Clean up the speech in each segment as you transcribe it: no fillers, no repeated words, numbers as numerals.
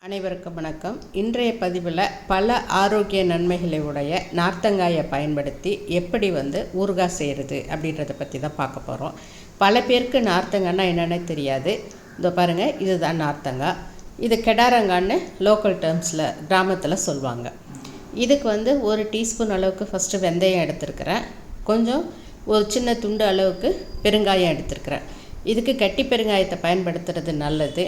அனைவருக்கும் வணக்கம். இன்றைய பதிவில் பல ஆரோக்கிய நன்மைகளை உடைய நார்த்தங்காயை பயன்படுத்தி எப்படி ஊறுகாய் செய்கிறது அப்படின்றத பற்றி தான் பார்க்க போகிறோம். பல பேருக்கு நார்த்தங்காய்னா என்னென்ன தெரியாது. இதோ பாருங்கள், இதுதான் நார்த்தங்காய். இது கெடாரங்கான்னு லோக்கல் டேர்ம்ஸில் கிராமத்தில் சொல்லுவாங்க. இதுக்கு ஒரு டீஸ்பூன் அளவுக்கு ஃபஸ்ட்டு வெந்தயம் எடுத்துருக்கிறேன். கொஞ்சம் ஒரு சின்ன துண்டு அளவுக்கு பெருங்காயம் எடுத்துருக்கிறேன். இதுக்கு கட்டி பெருங்காயத்தை பயன்படுத்துறது நல்லது.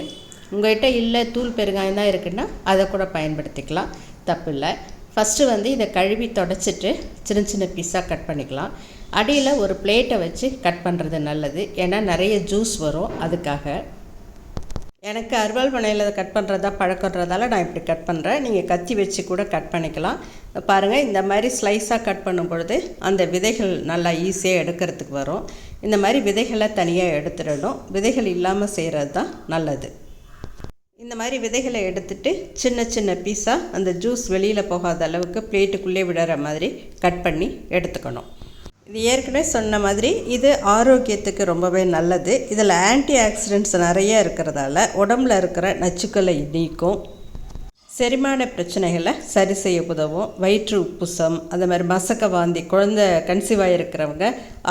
உங்கள்கிட்ட இல்லை தூள் பெருங்காயம் தான் இருக்குன்னா அதை கூட பயன்படுத்திக்கலாம், தப்பு இல்லை. ஃபஸ்ட்டு இதை கழுவி தொடச்சிட்டு சின்ன சின்ன பீஸாக கட் பண்ணிக்கலாம். அடியில் ஒரு பிளேட்டை வச்சு கட் பண்ணுறது நல்லது, ஏன்னா நிறைய ஜூஸ் வரும். அதுக்காக எனக்கு அருவாள் மனையில் கட் பண்ணுறதா பழக்கன்றதால நான் இப்படி கட் பண்ணுறேன். நீங்கள் கத்தி வச்சு கூட கட் பண்ணிக்கலாம். பாருங்கள், இந்த மாதிரி ஸ்லைஸாக கட் பண்ணும் பொழுது அந்த விதைகள் நல்லா ஈஸியாக எடுக்கிறதுக்கு வரும். இந்த மாதிரி விதைகளை தனியாக எடுத்துடணும். விதைகள் இல்லாமல் செய்கிறது தான் நல்லது. இந்த மாதிரி விதைகளை எடுத்துட்டு சின்ன சின்ன பீஸாக அந்த ஜூஸ் வெளியில் போகாத அளவுக்கு பிளேட்டுக்குள்ளே விடுற மாதிரி கட் பண்ணி எடுத்துக்கணும். இது ஏற்கனவே சொன்ன மாதிரி இது ஆரோக்கியத்துக்கு ரொம்பவே நல்லது. இதில் ஆன்டி ஆக்சிடென்ட்ஸ் நிறைய இருக்கிறதால உடம்புல இருக்கிற நச்சுக்களை நீக்கும், செரிமான பிரச்சனைகளை சரி செய்ய உதவும். வயிற்று உப்புசம், அந்த மாதிரி மசக்க வாந்தி, குழந்தை கன்சீவாக இருக்கிறவங்க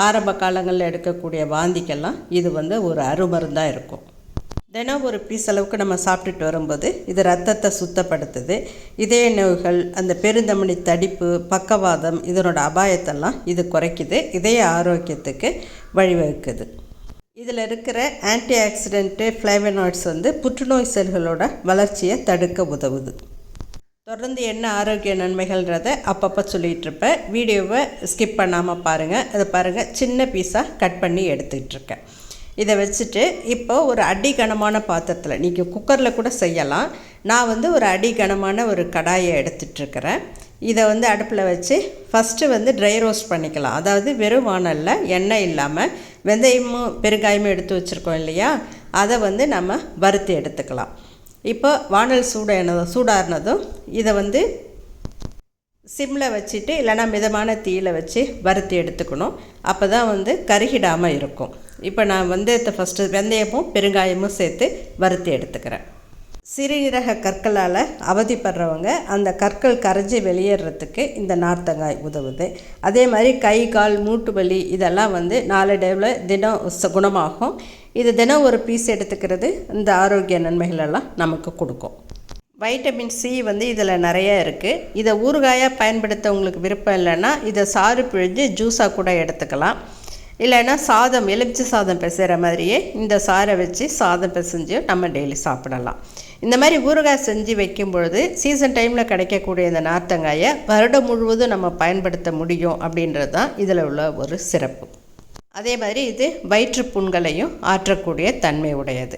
ஆரம்ப காலங்களில் எடுக்கக்கூடிய வாந்திக்கெல்லாம் இது ஒரு அருமருந்தாக இருக்கும். தினம் ஒரு பீஸ் அளவுக்கு நம்ம சாப்பிட்டுட்டு வரும்போது இது ரத்தத்தை சுத்தப்படுத்துது. இதய நோய்கள், அந்த பெருந்தமனி தடிப்பு, பக்கவாதம், இதனோட அபாயத்தெல்லாம் இது குறைக்குது. இதய ஆரோக்கியத்துக்கு வழிவகுக்குது. இதில் இருக்கிற ஆன்டி ஆக்சிடென்ட்டு ஃப்ளேவனாய்ட்ஸ் புற்றுநோய் செல்களோட வளர்ச்சியை தடுக்க உதவுது. தொடர்ந்து என்ன ஆரோக்கிய நன்மைகள்ன்றதை அப்பப்போ சொல்லிகிட்ருப்பேன். வீடியோவை ஸ்கிப் பண்ணாமல் பாருங்கள். அதை பாருங்கள், சின்ன பீஸாக கட் பண்ணி எடுத்துக்கிட்டுருக்கேன். இதை வச்சுட்டு இப்போது ஒரு அடிகனமான பாத்திரத்தில், நீங்கள் குக்கரில் கூட செய்யலாம். நான் ஒரு அடிகனமான ஒரு கடாயை எடுத்துகிட்ருக்கிறேன். இதை அடுப்பில் வச்சு ஃபஸ்ட்டு ட்ரை ரோஸ்ட் பண்ணிக்கலாம். அதாவது வெறும் வானலில் எண்ணெய் இல்லாமல் வெந்தயமும் பெருங்காயமும் எடுத்து வச்சுருக்கோம் இல்லையா, அதை நம்ம வறுத்து எடுத்துக்கலாம். இப்போ வானல் சூடானதும் இதை சிம்மில் வச்சுட்டு இல்லைனா மிதமான தீயில் வச்சு வறுத்து எடுத்துக்கணும். அப்போ தான் கருகிடாமல் இருக்கும். இப்போ நான் வெந்தயத்தை ஃபஸ்ட்டு வெந்தயமும் பெருங்காயமும் சேர்த்து வறுத்து எடுத்துக்கிறேன். சிறுநீரக கற்களால் அவதிப்படுறவங்க அந்த கற்கள் கரைஞ்சி வெளியேறதுக்கு இந்த நார்த்தங்காய் உதவுது. அதே மாதிரி கை கால் மூட்டு வலி இதெல்லாம் நாளடைவில் தினம் குணமாகும். இது தினம் ஒரு பீஸ் எடுத்துக்கிறது இந்த ஆரோக்கிய நன்மைகளெல்லாம் நமக்கு கொடுக்கும். வைட்டமின் சி இதில் நிறைய இருக்குது. இதை ஊறுகாயாக பயன்படுத்த உங்களுக்கு விருப்பம் இல்லைன்னா இதை சாறு பிழிஞ்சு ஜூஸாக கூட எடுத்துக்கலாம். இல்லைன்னா சாதம், எலுமிச்சை சாதம் பிசைகிற மாதிரியே இந்த சாரை வச்சு சாதம் பிசைஞ்சு நம்ம டெய்லி சாப்பிடலாம். இந்த மாதிரி ஊறுகாய் செஞ்சு வைக்கும் பொழுது சீசன் டைமில் கிடைக்கக்கூடிய இந்த நார்த்தங்காயை வருடம் முழுவதும் நம்ம பயன்படுத்த முடியும். அப்படின்றது தான் இதில் உள்ள ஒரு சிறப்பு. அதே மாதிரி இது வயிற்று புண்களையும் ஆற்றக்கூடிய தன்மை உடையது.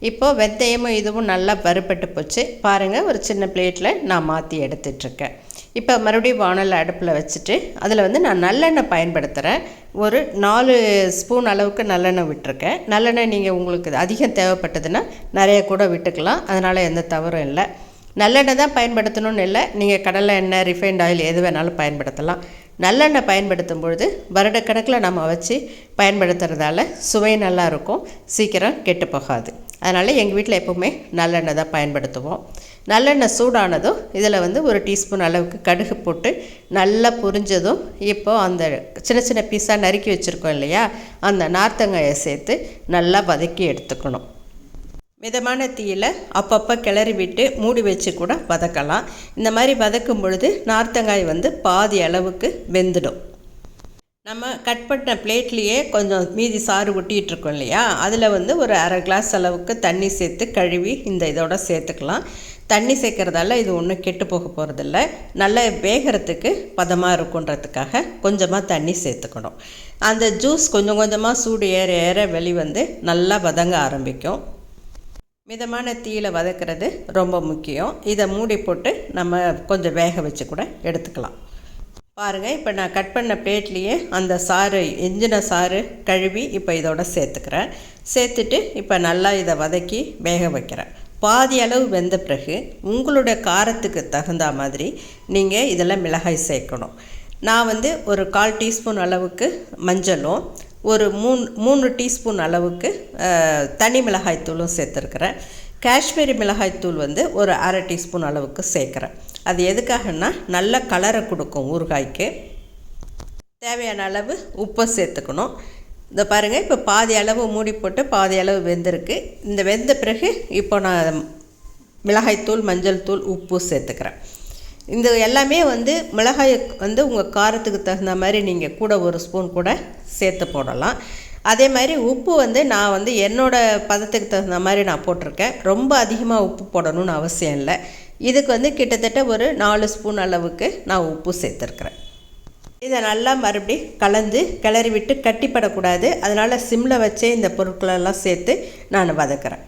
இப்போது வெந்தயமும் இதுவும் நல்லா வறுபட்டு போச்சு. பாருங்கள், ஒரு சின்ன பிளேட்டில் நான் மாற்றி எடுத்துட்ருக்கேன். இப்போ மறுபடியும் வானல் அடுப்பில் வச்சுட்டு அதில் நான் நல்லெண்ணெய் பயன்படுத்துகிறேன். ஒரு 4 ஸ்பூன் அளவுக்கு நல்லெண்ணெய் விட்டுருக்கேன். நல்லெண்ணெய் நீங்கள் உங்களுக்கு அதிகம் தேவைப்பட்டதுன்னா நிறைய கூட விட்டுக்கலாம், அதனால் எந்த தவறும் இல்லை. நல்லெண்ணெய் தான் பயன்படுத்தணும்னு இல்லை, நீங்கள் கடலை எண்ணெய், ரிஃபைண்ட் ஆயில் எது வேணாலும் பயன்படுத்தலாம். நல்லெண்ணெய் பயன்படுத்தும் பொழுது வருடக்கணக்கில் நம்ம வச்சு பயன்படுத்துகிறதால சுவை நல்லாயிருக்கும், சீக்கிரம் கெட்டு போகாது. அதனால் எங்கள் வீட்டில் எப்போவுமே நல்லெண்ணெய் தான் பயன்படுத்துவோம். நல்லெண்ணெய் சூடானதும் இதில் ஒரு டீஸ்பூன் அளவுக்கு கடுகு போட்டு நல்லா பொரிஞ்சதும் இப்போது அந்த சின்ன சின்ன பீஸாக நறுக்கி வச்சுருக்கோம் இல்லையா, அந்த நார்த்தங்காயை சேர்த்து நல்லா வதக்கி எடுத்துக்கணும். மிதமான தீயில் அப்பப்போ கிளறி விட்டு மூடி வச்சு கூட வதக்கலாம். இந்த மாதிரி வதக்கும் பொழுது நார்த்தங்காய் பாதி அளவுக்கு வெந்துடும். நம்ம கட் பண்ண பிளேட்லேயே கொஞ்சம் மீதி சாறு ஒட்டிகிட்ருக்கோம் இல்லையா, அதில் ஒரு அரை கிளாஸ் அளவுக்கு தண்ணி சேர்த்து கழுவி இதோட சேர்த்துக்கலாம். தண்ணி சேர்க்குறதால இது ஒன்றும் கெட்டு போக போகிறதில்ல. நல்லா வேகிறதுக்கு பதமாக இருக்குன்றதுக்காக கொஞ்சமாக தண்ணி சேர்த்துக்கணும். அந்த ஜூஸ் கொஞ்சம் கொஞ்சமாக சூடு ஏற ஏற வெளி நல்லா வதங்க ஆரம்பிக்கும். மிதமான தீயில் வதக்கிறது ரொம்ப முக்கியம். இதை மூடி போட்டு நம்ம கொஞ்சம் வேக வச்சு கூட எடுத்துக்கலாம். பாருங்கள், இப்போ நான் கட் பண்ண பிளேட்லேயே அந்த சாறு, எஞ்சின சாறு கழுவி இப்போ இதோட சேர்த்துக்கிறேன். சேர்த்துட்டு இப்போ நல்லா இதை வதக்கி வேக வைக்கிறேன். பாதி அளவு வெந்த பிறகு உங்களுடைய காரத்துக்கு தகுந்த மாதிரி நீங்கள் இதில் மிளகாய் சேர்க்கணும். நான் ஒரு 1/4 டீஸ்பூன் அளவுக்கு மஞ்சளும் ஒரு 3 டீஸ்பூன் அளவுக்கு தனி மிளகாய் தூளும் சேர்த்துருக்குறேன். காஷ்மீரி மிளகாய்த்தூள் வந்து ஒரு அரை டீஸ்பூன் அளவுக்கு சேர்க்குறேன். அது எதுக்காகன்னா நல்ல கலரை கொடுக்கும் ஊறுகாய்க்கு. தேவையான அளவு உப்பை சேர்த்துக்கணும். இதை பாருங்கள், இப்போ பாதி அளவு மூடி போட்டு பாதி அளவு வெந்திருக்கு. இந்த வெந்த பிறகு இப்போ நான் மிளகாய்த்தூள், மஞ்சள் தூள், உப்பு சேர்த்துக்கிறேன். இந்த எல்லாமே வந்து மிளகாய் வந்து உங்கள் காரத்துக்கு தகுந்த மாதிரி நீங்கள் கூட ஒரு ஸ்பூன் கூட சேர்த்து போடலாம். அதே மாதிரி உப்பு வந்து நான் வந்து என்னோடய பதத்துக்கு தகுந்த மாதிரி நான் போட்டிருக்கேன். ரொம்ப அதிகமாக உப்பு போடணும்னு அவசியம் இல்லை. இதுக்கு வந்து கிட்டத்தட்ட ஒரு 4 ஸ்பூன் அளவுக்கு நான் உப்பு சேர்த்துருக்குறேன். இதை நல்லா மறுபடி கலந்து கிளறி விட்டு கட்டிப்படக்கூடாது. அதனால் சிம்மில் வச்சே இந்த பொருட்களெல்லாம் சேர்த்து நான் வதக்கிறேன்.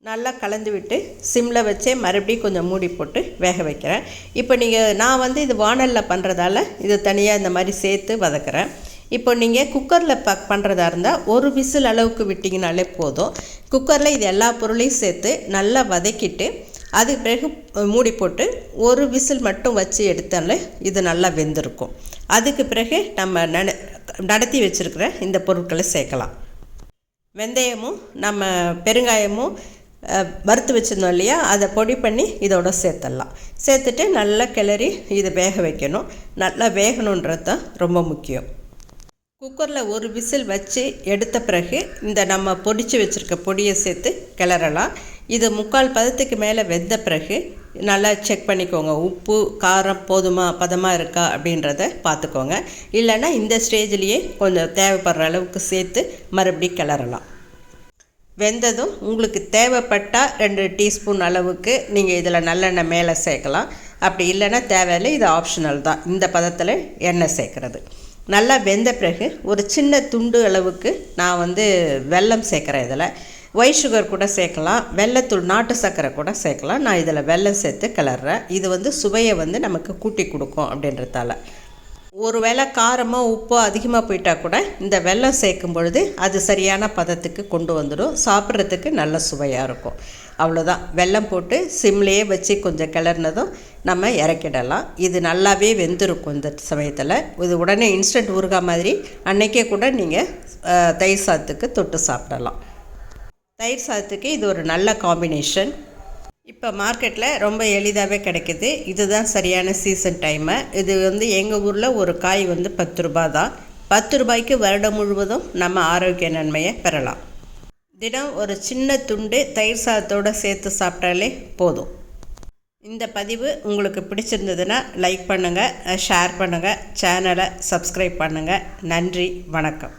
நல்லா கலந்து விட்டு சிம்மில் வச்சே மறுபடியும் கொஞ்சம் மூடி போட்டு வேக வைக்கிறேன். இப்போ நான் வந்து இது வாணலில் பண்ணுறதால இது தனியாக இந்த மாதிரி சேர்த்து வதக்கிறேன். இப்போ நீங்கள் குக்கரில் பண்ணுறதா இருந்தால் ஒரு விசில் அளவுக்கு விட்டிங்கனாலே போதும். குக்கரில் இது எல்லா பொருளையும் சேர்த்து நல்லா வதக்கிட்டு அதுக்கு பிறகு மூடி போட்டு ஒரு விசில் மட்டும் வச்சு எடுத்தாலே இது நல்லா வெந்திருக்கும். அதுக்கு பிறகு நம்ம நடத்தி வச்சுருக்கிற இந்த பொருட்களை சேர்க்கலாம். வெந்தயமும் நம்ம பெருங்காயமும் வறுத்து வச்சுருந்தோம் இல்லையா, அதை பொடி பண்ணி இதோட சேர்த்துடலாம். சேர்த்துட்டு நல்லா கிளறி இதை வேக வைக்கணும். நல்லா வேகணுன்றது தான் ரொம்ப முக்கியம். குக்கரில் ஒரு விசில் வச்சு எடுத்த பிறகு இந்த நம்ம பொடிச்சு வச்சுருக்க பொடியை சேர்த்து கிளறலாம். இது 3/4 பதத்துக்கு மேலே வெந்த பிறகு நல்லா செக் பண்ணிக்கோங்க. உப்பு காரம் பதமாக இருக்கா அப்படின்றத பார்த்துக்கோங்க. இல்லைன்னா இந்த ஸ்டேஜ்லேயே கொஞ்சம் தேவைப்படுற அளவுக்கு சேர்த்து மறுபடியும் கிளறலாம். வெந்ததும் உங்களுக்கு தேவைப்பட்டால் 2 டீஸ்பூன் அளவுக்கு நீங்கள் இதில் நல்லெண்ணெய் மேலே சேர்க்கலாம். அப்படி இல்லைன்னா தேவையில்லை, இது ஆப்ஷனல் தான். இந்த பதத்தில் எண்ணெய் சேர்க்குறது. நல்லா வெந்த பிறகு ஒரு சின்ன துண்டு அளவுக்கு நான் வந்து வெல்லம் சேர்க்குறேன். இதில் ஒயிட் சுகர் கூட சேர்க்கலாம், வெல்லத்தூள் நாட்டு சர்க்கரை கூட சேர்க்கலாம். நான் இதில் வெல்லம் சேர்த்து கிளறேன். இது வந்து சுவையை வந்து நமக்கு கூட்டி கொடுக்கும் அப்படின்றதால. ஒரு வேளை காரமோ உப்போ அதிகமாக போயிட்டால் கூட இந்த வெல்லம் சேர்க்கும் பொழுது அது சரியான பதத்துக்கு கொண்டு வந்துடும். சாப்பிட்றதுக்கு நல்ல சுவையாக இருக்கும். அவ்வளோதான். வெல்லம் போட்டு சிம்லேயே வச்சு கொஞ்சம் கிளறினதும் நம்ம இறக்கிடலாம். இது நல்லாவே வெந்திருக்கும். இந்த சமயத்தில் இது உடனே இன்ஸ்டன்ட் ஊறுகாய் மாதிரி அன்றைக்கே கூட நீங்கள் தயிர் சாதத்துக்கு தொட்டு சாப்பிடலாம். தயிர் சாதத்துக்கு இது ஒரு நல்ல காம்பினேஷன். இப்போ மார்க்கெட்டில் ரொம்ப எளிதாகவே கிடைக்கிது. இதுதான் சரியான சீசன் டைமு. இது வந்து எங்கள் ஊரில் ஒரு காய் வந்து 10 ரூபா தான். 10 ரூபாய்க்கு வருடம் முழுவதும் நம்ம ஆரோக்கிய நன்மையை பெறலாம். தினம் ஒரு சின்ன துண்டு தயிர் சாதத்தோடு சேர்த்து சாப்பிட்டாலே போதும். இந்த பதிவு உங்களுக்கு பிடிச்சிருந்ததுன்னா லைக் பண்ணுங்கள், ஷேர் பண்ணுங்கள், சேனலை சப்ஸ்கிரைப் பண்ணுங்கள். நன்றி, வணக்கம்.